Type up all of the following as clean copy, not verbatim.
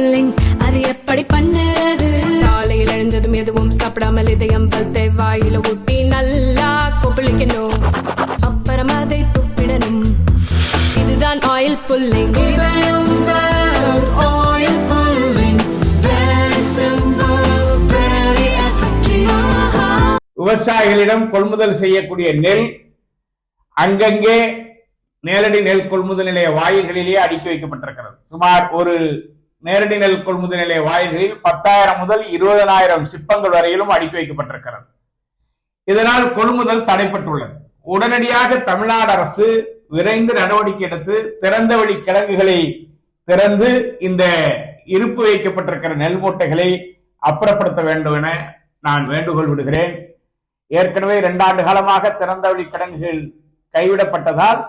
Pulling அது எப்படி பண்ணுறது? காலையில் எழுந்ததும் எதுவும் சாப்பிடாமல் இதயம் வளர்த்த வாயில ஊத்தி நல்லா கொப்பளிக்கணும், அப்புறம் அதை துப்பிடணும். இதுதான் ஆயில் புல்லிங். விவசாயிகளிடம் கொள்முதல் செய்யக்கூடிய நெல் அங்கங்கே நேரடி நெல் கொள்முதல் நிலைய வாயில்களிலேயே அடுக்கி வைக்கப்பட்டிருக்கிறது. சுமார் ஒரு நேரடி நெல் கொள்முதல் நிலைய வாயில்களில் 10,000 முதல் 20,000 சிப்பங்கள் வரையிலும் அடுக்கி வைக்கப்பட்டிருக்கிறது. இதனால் கொள்முதல் தடைப்பட்டுள்ளது. உடனடியாக தமிழ்நாடு அரசு விரைந்து நடவடிக்கை எடுத்து திறந்த வழி கிடங்குகளை திறந்து இந்த இருப்பு வைக்கப்பட்டிருக்கிற நெல் மூட்டைகளை அப்புறப்படுத்த வேண்டும் என நான் வேண்டுகோள் விடுகிறேன். ஏற்கனவே 2 ஆண்டு காலமாக திறந்த வழி கிடங்குகள் கைவிடப்பட்டதால்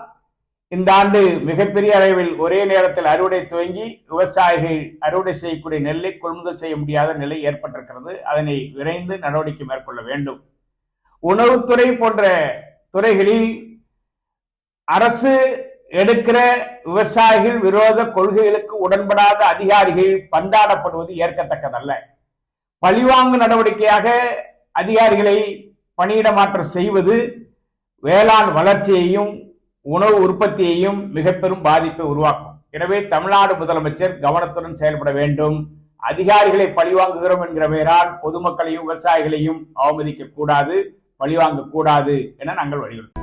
இந்த ஆண்டு மிகப்பெரிய அளவில் ஒரே நேரத்தில் அறுவடை துவங்கி விவசாயிகள் அறுவடை செய்யக்கூடிய நெல்லை கொள்முதல் செய்ய முடியாத நிலை ஏற்பட்டிருக்கிறது. அதனை விரைந்து நடவடிக்கை மேற்கொள்ள வேண்டும். உணவுத்துறை போன்ற துறைகளில் அரசு எடுக்கிற விவசாயிகள் விரோத கொள்கைகளுக்கு உடன்படாத அதிகாரிகள் பந்தாடப்படுவது ஏற்கத்தக்கதல்ல. பழிவாங்கு நடவடிக்கையாக அதிகாரிகளை பணியிட மாற்றம் செய்வது வேளாண் வளர்ச்சியையும் உணவு உற்பத்தியையும் மிக பெரும் பாதிப்பை உருவாக்கும். எனவே தமிழ்நாடு முதலமைச்சர் கவனத்துடன் செயல்பட வேண்டும். அதிகாரிகளை பழிவாங்குகிறோம் என்கிற பெயரால் பொதுமக்களையும் விவசாயிகளையும் அவமதிக்க கூடாது, பழிவாங்க கூடாது என நாங்கள் வலியுறுத்தோம்.